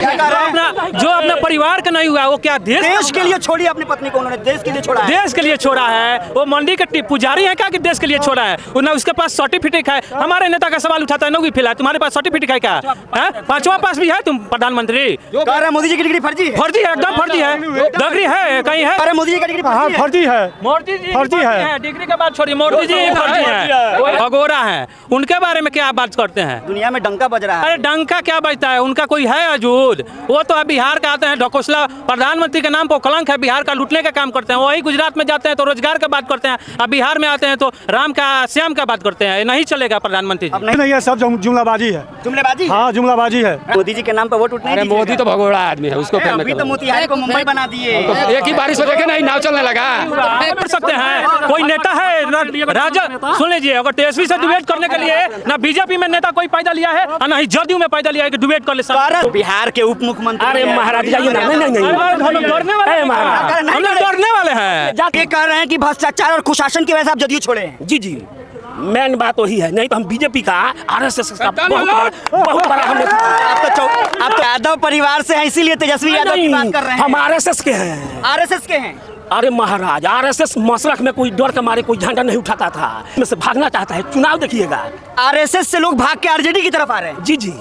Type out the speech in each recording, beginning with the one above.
जो अपना परिवार का नहीं हुआ वो क्या देश के लिए छोड़ी अपनी पत्नी को, उन्होंने देश के लिए छोड़ा है। देश के लिए छोड़ा है। वो मंडी के पुजारी है क्या कि देश के लिए छोड़ा है? ना उसके पास सर्टिफिकेट है। हमारे नेता का सवाल उठाता है नौवीं फेल है, तुम्हारे पास सर्टिफिकेट है क्या? पांचवा पास भी है तुम प्रधानमंत्री? कह रहे मोदी जी की डिग्री फर्जी है। फर्जी है, एकदम फर्जी है। डिग्री है कहीं है? अरे मोदी जी की डिग्री फर्जी है। मोदी जी फर्जी है। डिग्री के बाद छोड़िए, मोदी जी फर्जी है, भगोरा है। उनके बारे में क्या बात करते हैं? दुनिया में डंका बज रहा है। अरे डंका क्या बजता है? उनका कोई है वजूद? वो तो बिहार का आते हैं ढकोसला, प्रधानमंत्री के नाम पर कलंक है, बिहार का लूटने का काम करते हैं। वही गुजरात में जाते हैं तो रोजगार का बात करते हैं, अब बिहार में आते हैं तो राम का श्याम का बात करते हैं। नहीं चलेगा प्रधानमंत्री जी। अब नहीं है, सब जुमलाबाजी है। जुमलाबाजी? हाँ जुमलाबाजी है। मोदी जी के नाम पर वोट उठने अरे मोदी तो भगोड़ा आदमी है, उसको क्या अभी तो मोतिहारी को मुंबई बना दिए। एक ही बारिश में देखे नहीं नाव चलने लगा। कर सकते हैं कोई नेता है राजा? सुन लीजिए, अगर तेजस्वी से डिबेट करने के लिए ना बीजेपी में नेता कोई पैदा लिया है और ना ही जदयू में पैदा लिया है कि डिबेट कर ले। बिहार के उप मुख्यमंत्री अरे महाराज जाइए ना। नहीं हम लोग डरने वाले हैं। ये कह रहे हैं कि भ्रष्टाचार और कुशासन की वजह से आप जदयू छोड़े हैं। जी जी, मेन बात वही है। नहीं तो हम बीजेपी का आरएसएस का बहुत बड़ा हम आप तो यादव परिवार से हैं, इसीलिए तेजस्वी यादव की बात कर रहे हैं। हम आरएसएस के हैं। आरएसएस के हैं? अरे महाराज, आरएसएस मशरक में कोई डर के मारे कोई झंडा नहीं उठाता था, में से भागना चाहता है। चुनाव देखिएगा, आरएसएस से लोग भाग के आरजेडी की तरफ आ रहे हैं। जी जी,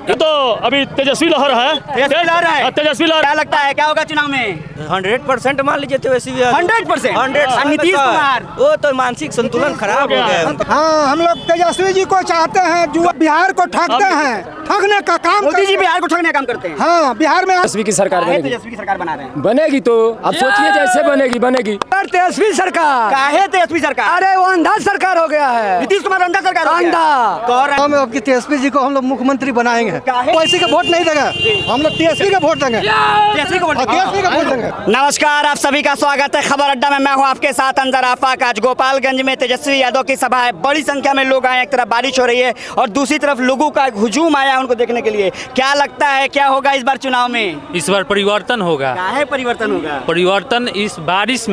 ये तो अभी तेजस्वी लहर है। तेजस्वी लहर है। तेजस्वी लहर क्या लगता है क्या होगा चुनाव में? 100% मान लीजिए तेजस्वी 100%। और नीतीश कुमार? वो तो मानसिक संतुलन खराब हो गया। हाँ, हम लोग तेजस्वी जी को चाहते हैं जो बिहार को ठगते हैं, ठगने का काम। मोदी जी बिहार को ठगने का काम करते हैं। हाँ, बिहार में तेजस्वी की सरकार बनेगी। तेजस्वी की सरकार बना रहे हैं। बनेगी तो अब सोचिए जैसे बनेगी। तेजस्वी सरकार काहे तेजस्वी सरकार? अरे वो अंधा सरकार हो गया है। नीतीश कुमार अंधा सरकार हो गया। अंधा। कह रहे हैं हम आपकी तेजस्वी जी को हम लोग मुख्यमंत्री बनाएंगे। पैसे का वोट नहीं देंगे, हम लोग तेजस्वी का वोट देंगे। तेजस्वी को वोट देंगे। नमस्कार, आप सभी का स्वागत है खबर अड्डा में। मैं हूं आपके साथ अंजर आफाक। आज गोपालगंज में तेजस्वी यादव की सभा है। बड़ी संख्या में लोग आए। एक तरफ बारिश हो रही है और दूसरी तरफ लोगों का एक हुजूम आया उनको देखने के लिए। क्या लगता है क्या होगा इस बार चुनाव में? इस बार परिवर्तन होगा। काहे परिवर्तन होगा? परिवर्तन इस बारिश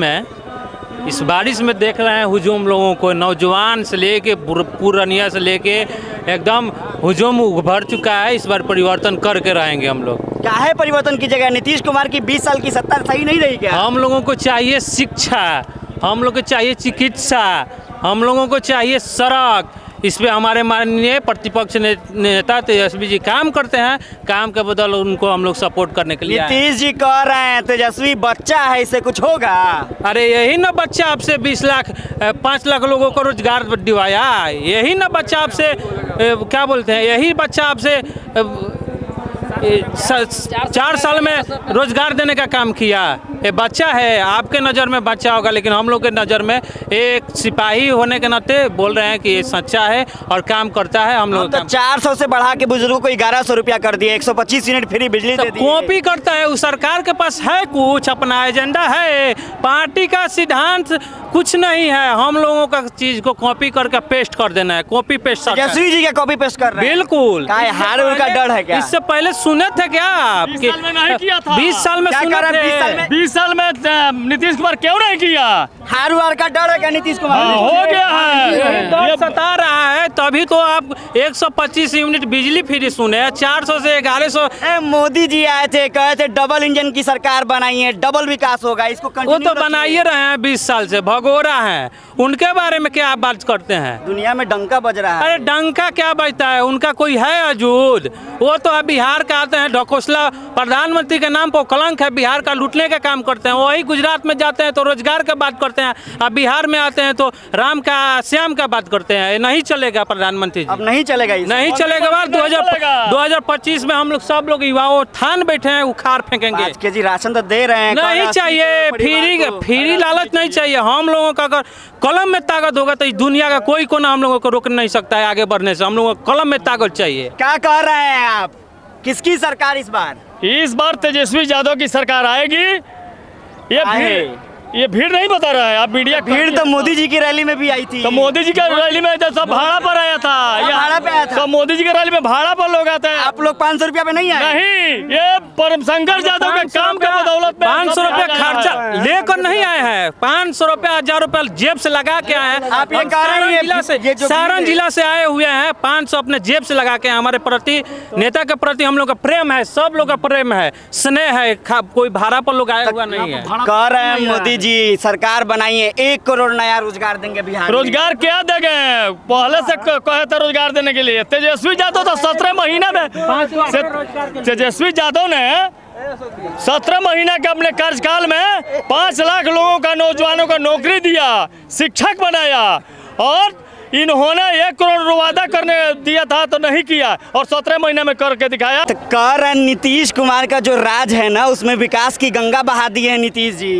में देख रहे हैं हुजूम लोगों को, नौजवान से लेके पुरानिया से लेके एकदम हुजूम भर चुका है। इस बार परिवर्तन करके रहेंगे हम लोग। काहे परिवर्तन की जगह नीतीश कुमार की 20 साल की सत्ता सही नहीं रही क्या? हम लोगों को चाहिए शिक्षा, हम लोग को चाहिए चिकित्सा, हम लोगों को चाहिए सड़क। इस पे हमारे माननीय प्रतिपक्ष नेता तेजस्वी जी काम करते हैं। काम के बदल उनको हम लोग सपोर्ट करने के लिए आए। नीतीश जी कह रहे हैं तेजस्वी बच्चा है, इससे कुछ होगा? अरे यही ना बच्चा आपसे 20 लाख 5 लाख लोगों को रोजगार दिवाया। यही ना बच्चा आपसे क्या बोलते हैं, यही बच्चा आपसे 4 साल में रोजगार देने का काम किया। ये बच्चा है, आपके नज़र में बच्चा होगा, लेकिन हम लोग के नज़र में एक सिपाही होने के नाते बोल रहे हैं कि ये सच्चा है और काम करता है। हम लोग तो 400 से बढ़ा के बुजुर्गों को 1100 रुपया कर दिए, 125 यूनिट फ्री बिजली दे दी। कॉपी करता है उस सरकार के पास है कुछ अपना एजेंडा है, पार्टी का सिद्धांत कुछ नहीं है। हम लोगों का चीज को कॉपी करके पेस्ट कर देना है, कॉपी पेस्ट। तेजस्वी जी के कॉपी पेस्ट कर रहे हैं। बिल्कुल। हार का डर है क्या? इससे पहले सुने थे क्या आप? 20 साल में नहीं किया था। 20 साल में सुने थे। 20 साल में नीतीश कुमार क्यों नहीं किया? हार का डर है क्या नीतीश कुमार? हो गया है, ये सता रहा है। तभी तो आप 125 यूनिट बिजली फ्री सुने, 400 से 1100। मोदी जी आए थे, कहे थे डबल इंजन की सरकार बनाई है, डबल विकास होगा, इसको वो तो बनाइए रहे हैं 20 साल से, भगोरा हैं। उनके बारे में क्या आप बात करते हैं? दुनिया में डंका बज रहा है। अरे डंका क्या बजता है? उनका कोई है वजूद? वो तो बिहार का आते हैं ढकोसला, प्रधानमंत्री के नाम पर कलंक है, बिहार का लूटने का काम करते हैं। वही गुजरात में जाते हैं तो रोजगार का बात करते हैं, अब बिहार में आते हैं तो राम का श्याम का बात करते हैं। नहीं चलेगा प्रधानमंत्री जी। अब नहीं चलेगा, नहीं चलेगा। 2025 में हम लोग सब लोग युवाओं थान बैठे हैं, उखाड़ फेंकेंगे। 5 केजी राशन तो दे रहे हैं। नहीं चाहिए फ्री लालच नहीं चाहिए। हम लोगों का अगर कलम में ताकत होगा तो इस दुनिया का कोई कोना हम लोगों को रोक नहीं सकता है आगे बढ़ने से। हम लोगों को कलम में ताकत चाहिए। क्या कह रहे हैं आप? किसकी सरकार इस बार? इस बार तेजस्वी यादव की सरकार आएगी। ये भीड़ नहीं बता रहा है, आप मीडिया। भीड़ तो मोदी जी की रैली में भी आई थी। तो मोदी जी की रैली में जब सब भाड़ा पर आया था, भाड़ा पे आया था। तो मोदी जी की रैली में भाड़ा पर लोग आते हैं। आप लोग 500 रुपया पे नहीं आए? नहीं, ये परमशंकर यादव के काम के बदौलत में 500 रुपया खर्चा लेकर नहीं आए हैं, 500 रुपया 1000 रुपया जेब से लगा के आए हैं। आप ये हम कह रहे हैं सारण जिला से ये जो सारण जिला से आए हुए हैं, 500 अपने जेब से लगा के हमारे प्रति नेता के प्रति हम लोग का प्रेम है, सब लोग का प्रेम है, स्नेह है, कोई भाड़ा पर लोग आया हुआ नहीं है। कह रहे हैं मोदी जी सरकार बनाई है, 1 करोड़ नया रोजगार देंगे बिहार में। रोजगार क्या देंगे? पहले से कहे थे रोजगार देने के लिए। तेजस्वी यादव तो 17 महीने में तेजस्वी यादव ने 17 महीना के अपने कार्यकाल में 5 लाख लोगों का, नौजवानों का नौकरी दिया, शिक्षक बनाया, और इन्होंने 1 करोड़ वादा करने दिया था तो नहीं किया, और 17 महीने में करके दिखाया। तो कह रहे हैं नीतीश कुमार का जो राज है ना, उसमें विकास की गंगा बहा दी है नीतीश जी।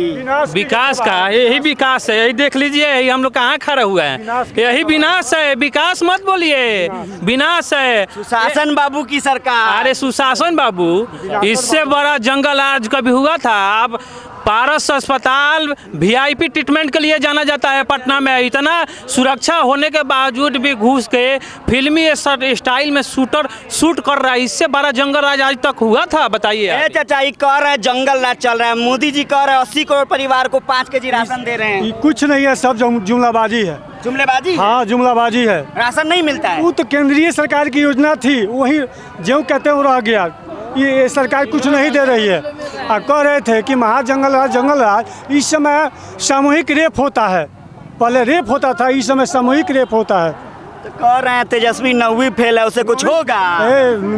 विकास का यही विकास है, यही देख लीजिए, यही हम लोग कहाँ खड़े हुए हैं, यही विनाश है। विकास मत बोलिए, विनाश है। सुशासन बाबू की सरकार। अरे सुशासन बाबू, इससे बड़ा जंगल आज कभी हुआ था? अब पारस अस्पताल VIP ट्रीटमेंट के लिए जाना जाता है पटना में, इतना सुरक्षा होने के बावजूद भी घुस के फिल्मी स्टाइल में शूट कर रहा है। इससे बड़ा जंगल राज आज तक हुआ था? बताइए। ए चाचा, ये कह रहे हैं जंगल राज चल रहा है, मोदी जी कह रहे हैं 80 करोड़ परिवार को 5 केजी राशन दे रहे हैं। ये कुछ नहीं है, सब जुमलाबाजी है। जुमलेबाजी? हाँ, जुमलाबाजी है। राशन नहीं मिलता है। वो तो केंद्रीय सरकार की योजना थी, वही जो कहते हैं वो रह गया। ये सरकार कुछ नहीं दे रही है। कह रहे थे कि जंगल राज इस समय सामूहिक रेप होता है, पहले रेप होता था, इस समय सामूहिक रेप होता है। तो कह रहे हैं तेजस्वी 9वीं फेल है, उसे कुछ होगा।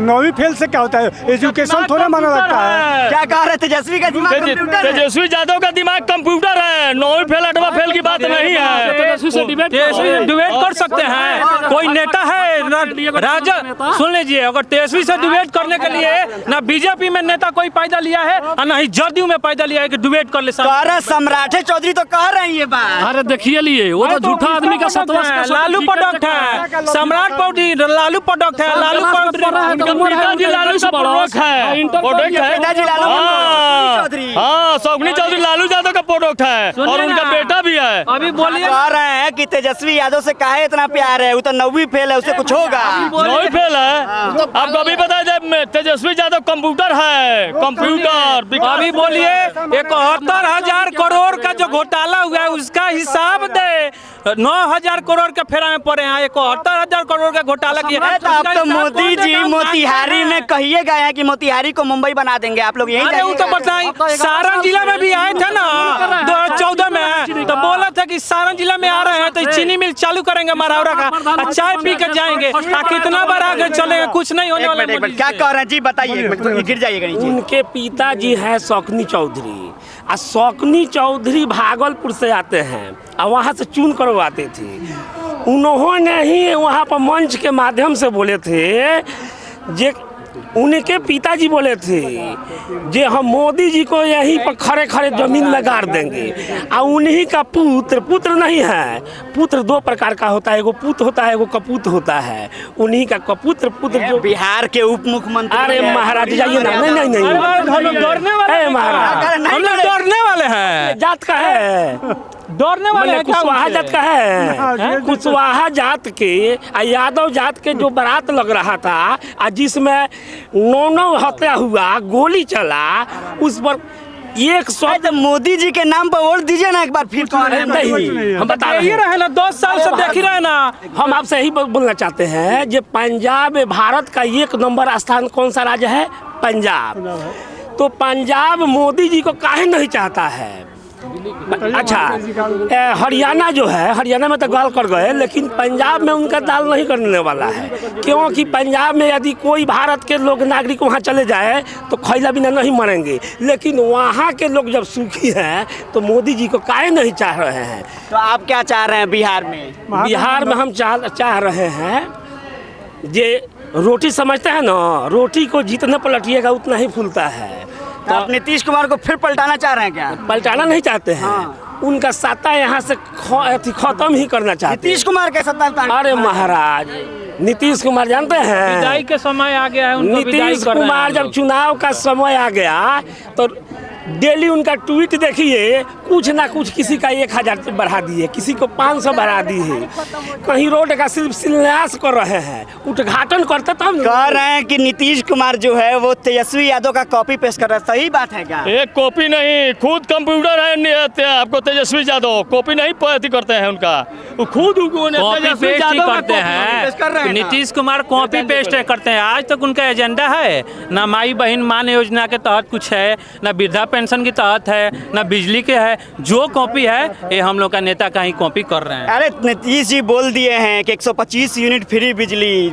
9वीं फेल से क्या होता है? एजुकेशन थोड़ा माना लगता है। क्या कह रहे हैं? तेजस्वी का दिमाग कंप्यूटर है। तेजस्वी यादव का दिमाग कंप्यूटर है। 9वीं फेल 8वां फेल की बात नहीं है। तेजस्वी से डिबेट कर सकते हैं। कोई नेता है राजा, सुन लीजिए, अगर तेजस्वी से डिबेट करने के लिए ना बीजेपी में नेता कोई पैदा लिया है और ना ही जदयू में पैदा लिया है कि डिबेट कर ले। कह रहे सम्राटे चौधरी तो कह रहे हैं ये बात। अरे देखिए लिए, वो तो झूठा आदमी का सत्वा लालू प्रोडक्ट है, सम्राट पौडी लालू प्रोडक्ट है, लालू पिताजी लालू का प्रोडक्ट है, प्रोडक्ट है। पिताजी लालू चौधरी। हाँ, शौकनी चौधरी लालू यादव का प्रोडक्ट है, और उनका बेटा भी है। अभी बोलिए। कह रहे हैं कि तेजस्वी यादव से काहे इतना प्यार है, वो तो 9वीं फेल है, उसे कुछ होगा। 9वीं फेल है। आपको अभी पता है तेजस्वी यादव कंप्यूटर है, कंप्यूटर। अभी बोलिए, 71,000 करोड़ का जो घोटाला हुआ है उसका हिसाब दे। 9,000 करोड़ के फेरा में पड़े हैं, 71,000 करोड़ का घोटाला किया। अब तो मोदी जी मोतिहारी में कहिए गए हैं कि मोतिहारी को मुंबई बना देंगे। आप लोग यही अरे वो तो बताइए, सारण जिला में भी आए थे ना 2014 में, तो बोला था कि सारण जिला में आ रहे हैं तो चीनी मिल चालू करेंगे मरावरा का, और चाय पी कर जाएंगे। कितना बार आगे चलेंगे, कुछ नहीं होने वाला। क्या कह रहे हैं जी, बताइए, गिर जाइएगा नीचे। उनके पिताजी हैं शौकनी चौधरी, और शौकनी चौधरी भागलपुर से आते हैं और वहाँ से चुन करवाते थे। उन्होंने ही वहाँ पर मंच के माध्यम से बोले थे, जे उनके पिताजी बोले थे जे हम मोदी जी को यहीं पर खड़े खड़े जमीन में गाड़ देंगे। और उन्हीं का पुत्र नहीं है, पुत्र 2 प्रकार का होता है, एगो पुत्र होता है, एगो कपूत होता है। उन्हीं का कपूत्र पुत्र जो बिहार के उप मुख्यमंत्री। अरे महाराज जाइए ना। नहीं हम लोग डरने वाले, महाराज हम लोग डरने वाले हैं। जात का है, डरने वाले हैं। कुशवाहा जात का है, कुशवाहा जात के यादव जात के जो बारात लग रहा था, जिसमें 9 हत्या हुआ, गोली चला, उस पर 100। मोदी जी के नाम पर वोट दीजिए ना एक बार फिर। नहीं, हम बता रहे ना, 10 साल से देख ही रहे ना। हम आपसे यही बोलना चाहते हैं, जो पंजाब भारत का 1 नंबर स्थान कौन सा राज्य है? पंजाब। तो पंजाब मोदी जी को काहे नहीं चाहता है? अच्छा, हरियाणा जो है, हरियाणा में तो गाल कर गए, लेकिन पंजाब में उनका दाल नहीं करने वाला है। क्योंकि पंजाब में यदि कोई भारत के लोग नागरिक वहाँ चले जाए तो खैला बिना नहीं मरेंगे, लेकिन वहाँ के लोग जब सुखी हैं तो मोदी जी को काहे नहीं चाह रहे हैं? तो आप क्या चाह रहे हैं बिहार में? बिहार में हम चाह रहे हैं, जे रोटी समझते हैं ना, रोटी को जितना पलटिएगा उतना ही फूलता है। तो आप नीतीश कुमार को फिर पलटाना चाह रहे हैं क्या? पलटाना नहीं चाहते हैं। उनका सत्ता यहाँ से खत्म ही करना चाहते हैं। नीतीश कुमार के सत्ता? अरे महाराज, नीतीश कुमार जानते हैं, विदाई के समय आ गया है उनको। नीतीश कुमार जब चुनाव का समय आ गया तो डेली उनका ट्वीट देखिए, कुछ ना कुछ किसी का 1000 बढ़ा दिए, किसी को 500 बढ़ा दिए, कहीं रोड का सिर्फ शिलान्यास कर रहे हैं, उद्घाटन करते तो हम कह रहे हैं कि नीतीश कुमार जो है वो तेजस्वी यादव का कॉपी पेस्ट कर रहा है, सही बात है क्या? एक कॉपी नहीं, खुद कंप्यूटर है आपको तेजस्वी यादव, कॉपी नहीं अथी करते हैं उनका, वो खुद कॉपी पेस्ट ही करते हैं। नीतीश कुमार कॉपी पेस्ट करते हैं। आज तक उनका एजेंडा है ना, माई बहन मान योजना के तहत कुछ है, ना वृद्धा पेंशन के तहत है, ना बिजली के है। जो कॉपी है ये हम लोग का नेता का ही कॉपी कर रहे हैं। अरे नीतीश जी बोल दिए हैं कि 125 यूनिट फ्री बिजली,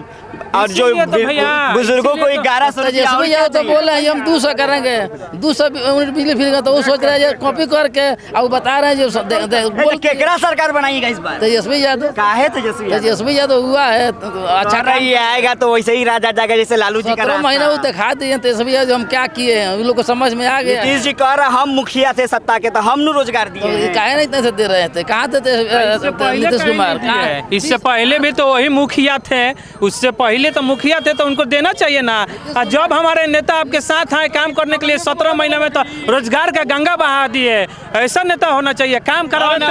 और जो इसीलिए तो भैया, बुजुर्गों को 1100 तेजस्वी यादव तो बोल रहे हैं हम 200 करेंगे, 200 यूनिट बिजली फ्री का, तो वो सोच रहे हैं कॉपी करके अब बता रहे हैं जो केकरा सरकार बनाएगा इस बार? तेजस्वी यादव काहे तेजस्वी यादव हुआ है तो अच्छा अच्छा ये आएगा तो वैसे ही राजा जाएगा जैसे लालू जी का 17 महीना वो दिखा दिए तेजस्वी यादव हम क्या किए हैं, उन लोग को समझ में आ गया। नीतीश जी कह रहे हम मुखिया थे सत्ता के तो हम नु रोजगार दिए हैं। काहे नहीं इतने से दे रहे थे, कहाँ थे नीतीश कुमार? इससे पहले भी तो वही मुखिया थे, उससे पहले तो मुखिया थे तो उनको देना चाहिए ना। और जब हमारे नेता आपके साथ आए काम करने के लिए 17 महीने में तो रोजगार का गंगा बहा दिए। ऐसा नेता होना चाहिए, काम करवाना।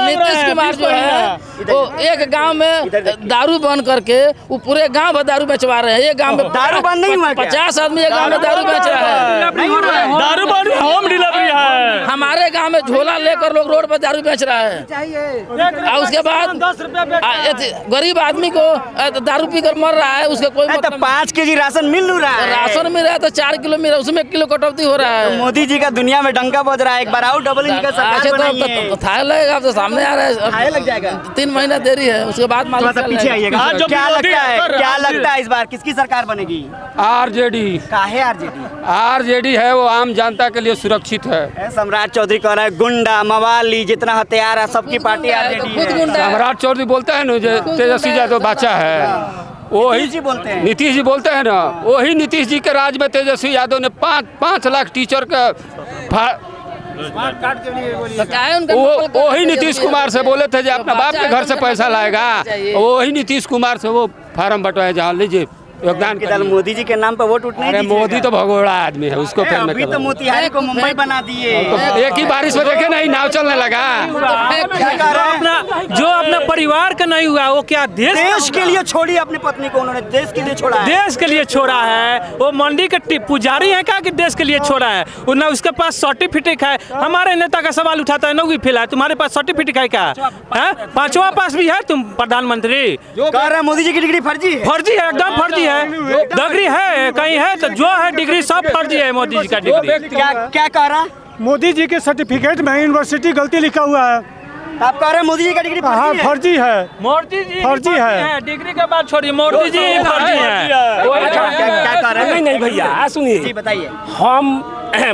नीतीश कुमार जो है वो एक गांव में दारू बंद करके वो पूरे गांव में दारू बेचवा रहे हैं। एक गांव में दारू बंद नहीं हुआ क्या? 50 आदमी एक गांव में दारू बेच रहा है। दारू बंद, होम डिलीवरी है। हमारे गांव में झोला लेकर लोग रोड पर दारू बेच रहा है, और उसके बाद गरीब आदमी को दारू पीकर मर रहा है, उसका कोई तो 5 केजी राशन मिल रहा है। राशन मिल रहा है तो 4 किलो मिल रहा है, उसमें 1 किलो कटौती हो रहा है। मोदी जी का दुनिया में डंका बज रहा है, एक बार आओ डबल इंजन का सरकार बनाइए। तो थाय लगेगा, अब तो सामने आ रहा है, लग जाएगा। 3 महीना देरी है, उसके बाद मालूम थोड़ा सा पीछे आइएगा। क्या लगता है इस बार किसकी सरकार बनेगी? आरजेडी। काहे आरजेडी? आरजेडी है वो आम जनता के लिए सुरक्षित है। सम्राट चौधरी कह रहा है गुंडा मवाली जितना हथियार है सबकी पार्टी आरजेडी खुद है। गुंडा है। सम्राट चौधरी बोलते हैं ना जो तेजस्वी यादव बच्चा है, वही जी बोलते हैं। नीतीश जी बोलते हैं ना, वही नीतीश जी के राज में तेजस्वी यादव ने 5 लाख टीचर का तो क्या है उनका वही नीतीश कुमार से बोले थे जो अपना बाप के घर से पैसा लाएगा, वही नीतीश कुमार से वो फार्म बंटवाए जहाँ लीजिए योगदान कि दल मोदी जी के नाम पर वोट उठने अरे मोदी तो भगोड़ा आदमी है, उसको फिर अभी तो मोतिहारी को मुंबई बना दिए। एक ही बारिश में देखे नहीं नाव चलने लगा। जो अपना परिवार का नहीं हुआ वो क्या देश के लिए छोड़ी अपनी पत्नी को, उन्होंने देश के लिए छोड़ा है। देश के लिए छोड़ा है। वो मंडी के पुजारी है क्या कि देश के लिए छोड़ा है? वो ना उसके पास सर्टिफिकेट है। हमारे नेता का सवाल उठाता है, 9वीं फेल है, तुम्हारे पास सर्टिफिकेट है क्या? 5वां पास भी है तुम प्रधानमंत्री? कह रहे हैं मोदी जी की डिग्री फर्जी है। फर्जी है, एकदम फर्जी है। डिग्री है कहीं है तो जो है डिग्री सब फर्जी है। मोदी जी का डिग्री क्या कह रहा? मोदी जी के सर्टिफिकेट में यूनिवर्सिटी गलती लिखा हुआ है। आप कह रहे हैं मोदी जी का डिग्री हाँ फर्जी है। मोदी जी फर्जी है। डिग्री के बाद छोड़िए, मोदी जी फर्जी है। क्या कह रहे हैं? नहीं भैया सुनिए जी बताइए। हम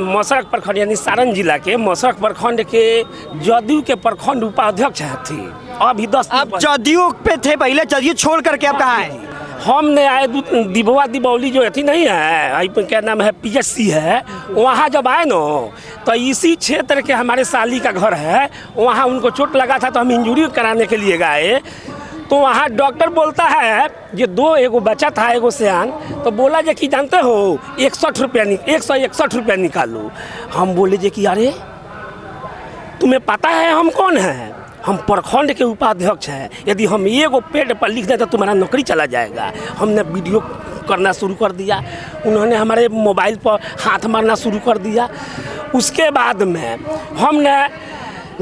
मसरक प्रखंड यानी सारण जिला के मसरक प्रखंड के जदयू के प्रखंड उपाध्यक्ष थे। अभी 10 आप जदयू पे थे पहले, जदयू छोड़ करके आप कहाँ हैं? हमने आए दिबवा दीपावली जो थी नहीं है, क्या नाम है PSC है, वहाँ जब आए ना तो इसी क्षेत्र के हमारे साली का घर है, वहाँ उनको चोट लगा था तो हम इंजरी कराने के लिए गए। तो वहाँ डॉक्टर बोलता है ये एगो बच्चा था एगो सियान, तो बोला जे कि जानते हो 161 रुपया निकालो। हम बोले जे कि अरे तुम्हें पता है हम कौन हैं? हम प्रखंड के उपाध्यक्ष हैं, यदि हम एगो पेड़ पर लिख दें तो तुम्हारा नौकरी चला जाएगा। हमने वीडियो करना शुरू कर दिया, उन्होंने हमारे मोबाइल पर हाथ मारना शुरू कर दिया। उसके बाद में हमने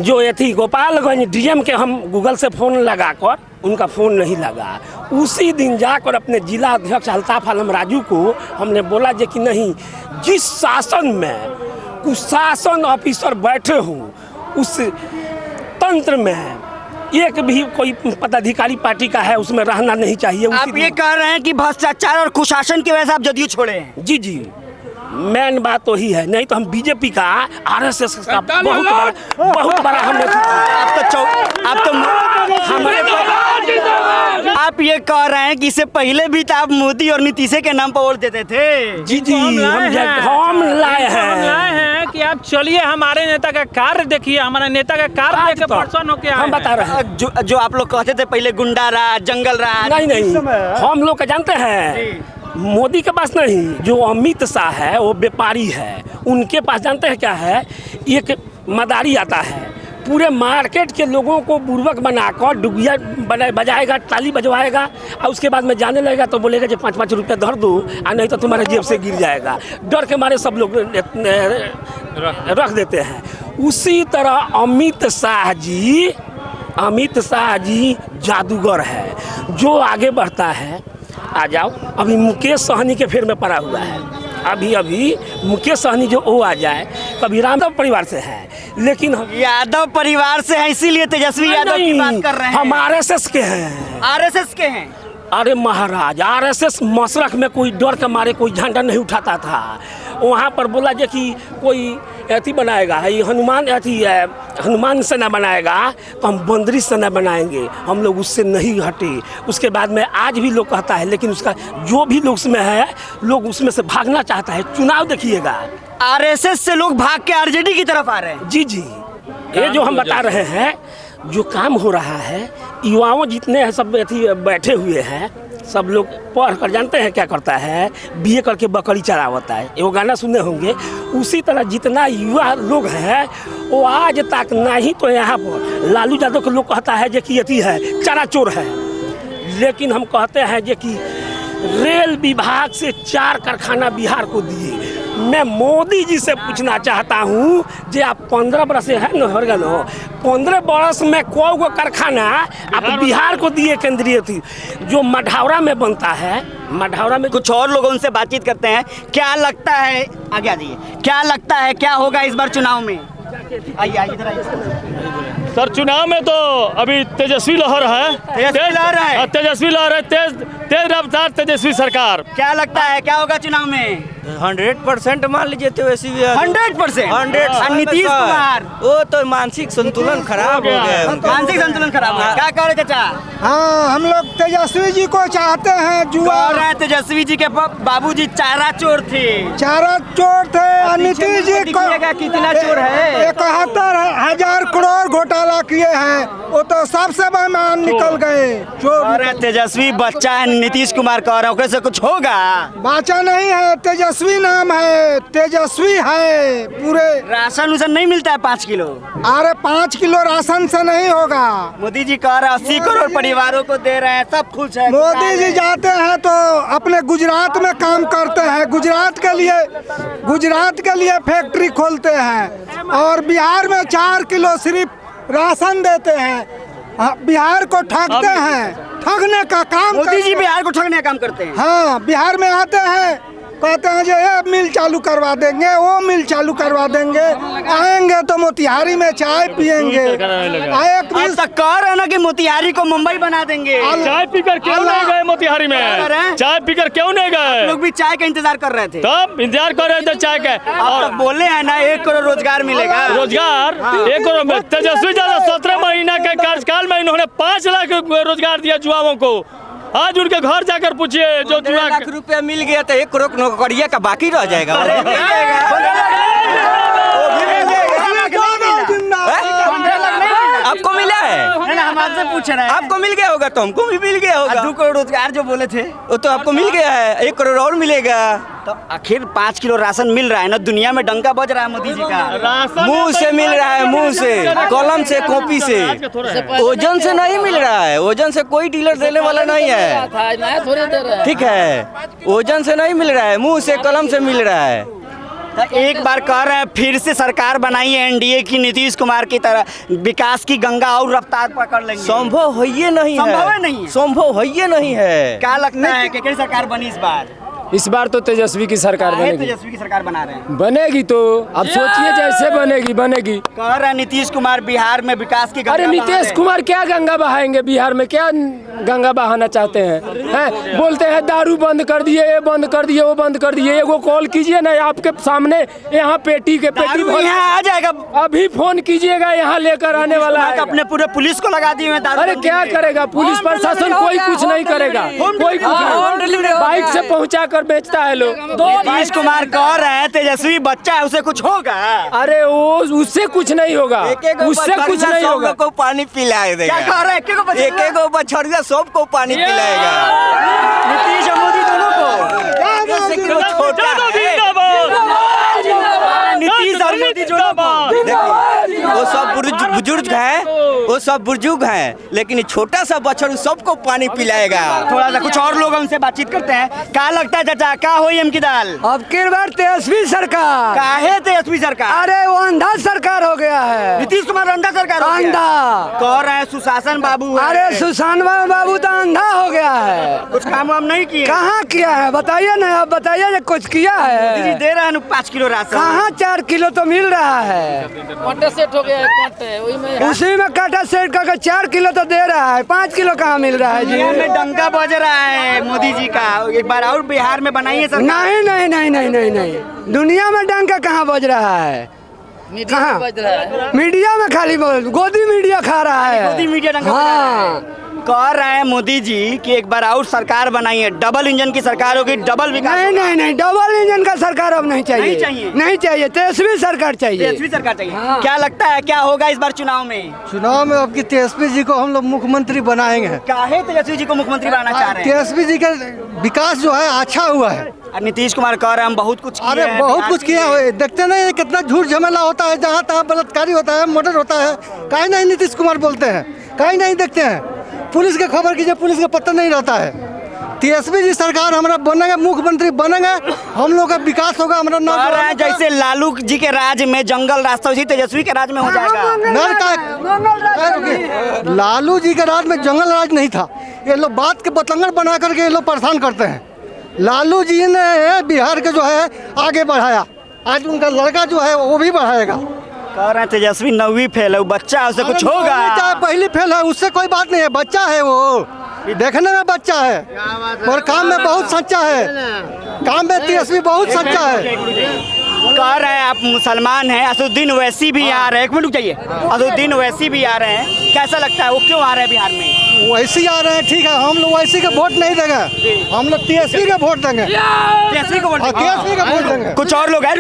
जो ये थी गोपालगंज DM के हम गूगल से फ़ोन लगाकर, उनका फ़ोन नहीं लगा। उसी दिन जाकर अपने जिला अध्यक्ष अल्ताफ आलम राजू को हमने बोला जे कि नहीं, जिस शासन में कुशासन ऑफिसर बैठे हों उस तंत्र में एक भी कोई पदाधिकारी पार्टी का है उसमें रहना नहीं चाहिए। आप ये कह रहे हैं कि भ्रष्टाचार और कुशासन की वजह से आप जदयू छोड़े हैं? जी मेन बात तो ही है, नहीं तो हम बीजेपी का RSS का बहुत बड़ा हम आप ये कह रहे हैं कि इससे पहले भी तो आप मोदी और नीतीश के नाम पर वोट देते थे। जी हम लाए हैं कि आप चलिए हमारे नेता का कार्य देखिए, हमारे नेता का कार्य देख के पर्सन होके हम बता रहे हैं। जो आप लोग कहते थे पहले गुंडा राज जंगल राज, नहीं हम लोग का जानते हैं मोदी के पास नहीं, जो अमित शाह है वो व्यापारी है, उनके पास जानते हैं क्या है, एक मदारी आता है, पूरे मार्केट के लोगों को बुर्बक बनाकर डुगिया बजाएगा, ताली बजवाएगा, और उसके बाद में जाने लगेगा तो बोलेगा कि 5-5 रुपये धर दो, और नहीं तो तुम्हारे जेब से गिर जाएगा। डर के मारे सब लोग रख देते हैं। उसी तरह अमित शाह जी जादूगर है, जो आगे बढ़ता है। आ जाओ, अभी मुकेश सहनी के फेर में पड़ा हुआ है, अभी मुकेश सहनी जो वो आ जाए, कभी रामदेव परिवार से है, लेकिन यादव परिवार से है, इसीलिए तेजस्वी यादव की बात कर रहे हैं। हम आरएसएस के हैं। आरएसएस के हैं? अरे महाराज, आरएसएस मशरक में कोई डर के मारे कोई झंडा नहीं उठाता था। वहाँ पर बोला जे कि कोई अथी बनाएगा, ये हनुमान सेना बनाएगा, तो हम बंदरी सेना बनाएंगे। हम लोग उससे नहीं हटे। उसके बाद में आज भी लोग कहता है, लेकिन उसका जो भी लोग उसमें है, लोग उसमें से भागना चाहता है। चुनाव देखिएगा, आरएसएस से लोग भाग के आरजेडी की तरफ आ रहे हैं। जी, ये जो हम बता रहे हैं, जो काम हो रहा है, युवाओं जितने हैं सब बैठे हुए हैं, सब लोग पढ़ कर जानते हैं क्या करता है, बीए करके बकरी चरावता है। वो गाना सुने होंगे। उसी तरह जितना युवा लोग हैं, वो आज तक नहीं तो यहाँ पर लालू यादव के लोग कहता है कि यति है, चारा चोर है, लेकिन हम कहते हैं कि रेल विभाग से 4 कारखाना बिहार को दिए। मैं मोदी जी से पूछना चाहता हूँ, जो आप 15 बरस से है न, 15 बरस में कोई को कारखाना आप बिहार को दिए केंद्रीय थी, जो मढ़ौरा में बनता है। मढ़ौरा में कुछ और लोगों से बातचीत करते हैं। क्या लगता है, आगे आ जाइए, क्या लगता है क्या होगा इस बार चुनाव में? आइए इधर आइए सर। चुनाव में तो अभी तेजस्वी लहर है, तेजस्वी लहर है, तेज रफ्तार तेजस्वी सरकार। क्या लगता है क्या होगा चुनाव में? 100% मान लीजिए तेजस्वी 100%। और नीतीश कुमार, वो तो मानसिक संतुलन खराब हो गया है। मानसिक संतुलन खराब है। क्या कह रहे चाचा? हाँ, हम लोग तेजस्वी जी को चाहते हैं। जुआ तेजस्वी जी के बाबूजी चारा चोर थे, और नीतीश जी को कितना चोर है? 71,000 करोड़ घोटाला किए हैं, वो तो सबसे बेईमान निकल गए। अरे तेजस्वी बच्चा है, नीतीश कुमार कह रहे हो, से कुछ होगा? बच्चा नहीं है, तेजस्वी नाम है, तेजस्वी है पूरे। राशन उसन नहीं मिलता है 5 किलो? अरे 5 किलो राशन से नहीं होगा। मोदी जी कह रहे हैं 80 करोड़ परिवारों को दे रहे हैं, सब खुश है। मोदी जी जाते हैं तो अपने गुजरात में काम करते हैं, गुजरात के लिए फैक्ट्री खोलते हैं, और बिहार में 4 किलो सिर्फ राशन देते हैं। बिहार को ठगते हैं, ठगने का काम। मोदी जी बिहार को ठगने का काम करते हैं। हाँ, बिहार में आते हैं, कहते हैं जो ये मिल चालू करवा देंगे, वो मिल चालू करवा देंगे। आएंगे तो मोतिहारी में चाय पियेंगे। आज तक कह रहे हैं ना कि मोतिहारी को मुंबई बना देंगे। चाय पीकर क्यों नहीं गए मोतिहारी में? चाय पीकर क्यों नहीं गए? लोग भी चाय का इंतजार कर रहे थे। तब इंतजार कर रहे थे चाय का। और बोले हैं ना 1 करोड़ रोजगार मिलेगा। रोजगार 1 करोड़ में तेजस्वी यादव 17 महीना के कार्यकाल में इन्होंने 5 लाख रोजगार दिया युवाओं को। आज उनके घर जाकर पूछिए, जो 1.5 लाख रुपया मिल गया तो 1 करोड़ नौकरिया का बाकी रह जाएगा। आपको मिला है? हम आपसे पूछ रहे हैं। आपको मिल गया होगा तो हमको भी मिल गया होगा। 2 करोड़ रोजगार जो बोले थे वो तो आपको मिल गया है, 1 करोड़ और मिलेगा। तो आखिर 5 किलो राशन मिल रहा है ना, दुनिया में डंका बज रहा है मोदी जी का। मुंह से मिल रहा है, मुंह से, कलम से, कॉपी से, ओजन से नहीं मिल रहा है। ओजन से कोई डीलर देने वाला नहीं है, ठीक है? ओजन से नहीं मिल रहा है, मुंह से, कलम से मिल रहा है। तो एक बार कह रहे हैं फिर से सरकार बनाई है एनडीए की, नीतीश कुमार की तरह विकास की गंगा और रफ्तार पकड़ लेंगे। संभव है ये नहीं है, संभव है नहीं है। संभव है ये नहीं है। क्या लगता है कि कैसी सरकार बनी इस बार? इस बार तो तेजस्वी की सरकार बनेगी। तेजस्वी की सरकार बना रहे हैं। बनेगी तो अब सोचिए जैसे बनेगी। कह रहे हैं नीतीश कुमार बिहार में विकास की गंगा। अरे नीतीश कुमार क्या गंगा बहाएंगे? बिहार में क्या गंगा बहाना चाहते हैं? बोलते हैं दारू बंद कर दिए, ये बंद कर दिए, वो बंद कर दिए। एगो कॉल कीजिए ना, आपके सामने यहाँ पेटी यहाँ आ जाएगा। अभी फोन कीजिएगा, यहाँ लेकर आने वाला है। अपने पूरे पुलिस को लगा दिए। अरे क्या करेगा पुलिस प्रशासन? कोई कुछ नहीं करेगा, कोई बाइक से पहुँचा कर बेचता है लोग। नीतीश कुमार कह रहे हैं तेजस्वी बच्चा है, उसे कुछ होगा? अरे वो उससे कुछ नहीं होगा, उससे कुछ नहीं होगा। सबको पानी पिलाए देगा। क्या कह रहे हैं? एक बछड़िया सबको पानी पिलाएगा। नीतीश और मोदी दोनों को बुजुर्ग हैं, वो सब बुजुर्ग हैं, लेकिन ये छोटा सा बच्चा सबको पानी पिलाएगा। थोड़ा सा कुछ और लोग हमसे बातचीत करते हैं। क्या लगता है चाचा, क्या होई एम की दाल? अब की बार तेजस्वी सरकार। काहे तेजस्वी सरकार? अरे वो अंधा सरकार हो गया है। नीतीश कुमार अंधा सरकार हो गया? अंधा। कह रहे हैं सुशासन बाबू है। अरे सुशासन बाबू तो अंधा हो गया है। कुछ काम वाम नहीं किए? कहाँ किया है बताइए ना, आप बताइए जो कुछ किया मोदी जी है। दे रहे हैं 5 किलो राशन। कहाँ 4 किलो तो मिल रहा है। कांटे सेट हो गया है, कांटे वही में उसी में काटा सेट करके 4 किलो तो दे रहा है, 5 किलो कहाँ मिल रहा है जी। दुनिया में डंका बज रहा है मोदी जी का। एक बार और बिहार में बनाइए सरकार। नहीं नहीं नहीं नहीं नहीं नहीं, दुनिया में डंका कहाँ बज रहा है। मीडिया में बज रहा है। मीडिया में खाली गोदी मीडिया खा रहा है। मोदी मीडिया डंका बजा रहा है। कह रहे हैं मोदी जी कि एक बार और सरकार बनाइए, डबल इंजन की सरकार होगी, डबल विकास। नहीं नहीं नहीं, डबल इंजन का सरकार अब नहीं चाहिए। नहीं चाहिए? नहीं चाहिए, तेजस्वी सरकार चाहिए। तेजस्वी सरकार चाहिए। हाँ। क्या लगता है क्या होगा इस बार चुनाव में? चुनाव में अब की तेजस्वी जी को हम लोग मुख्यमंत्री बनाएंगे। काहे तेजस्वी जी को मुख्यमंत्री बनाना चाह रहे हैं? तेजस्वी जी का विकास जो है अच्छा हुआ है। और नीतीश कुमार कह रहे हैं हम बहुत कुछ किए अरे हैं, बहुत बिहार कुछ के किया लिए। है, देखते नहीं कितना झूठ झमेला होता है, जहाँ तहाँ बलात्कारी होता है, मर्डर होता है, काहे नहीं नीतीश कुमार बोलते हैं, काहे नहीं देखते हैं। पुलिस के खबर कीजिए, पुलिस का पता नहीं रहता है। तेजस्वी जी सरकार हमारा बनेंगे, मुख्यमंत्री बनेंगे, हम लोग का विकास होगा। हमारा नाम कह रहे हैं जैसे लालू जी के राज में जंगल रास्ता, उसी तेजस्वी के राज में हो जाएगा। लालू जी के राज में जंगल राज नहीं था। ये लोग बात के बतंगड़ बना करके ये लोग परेशान करते हैं। लालू जी ने बिहार के जो है आगे बढ़ाया, आज उनका लड़का जो है वो भी बढ़ाएगा। कह रहे हैं तेजस्वी 9वीं फेल है, वो बच्चा है, उससे कुछ होगा। चाहे पहली फेल है, उससे कोई बात नहीं है, बच्चा है वो, देखने में बच्चा है और काम में बहुत सच्चा है। काम में तेजस्वी बहुत सच्चा है। कह रहे हैं आप मुसलमान हैं, असदुद्दीन ओवैसी भी आ रहे हैं। एक मिनट रुक जाइए, असदुद्दीन ओवैसी भी आ रहे हैं। कैसा लगता है वो क्यों आ रहे हैं बिहार में? वैसी आ रहे हैं, ठीक है, हम लोग वैसी का वोट नहीं देंगे, हम लोग तेजस्वी का वोट देंगे। तेजस्वी को वोट देंगे। तेजस्वी का वोट देंगे। कुछ और लोग हैं।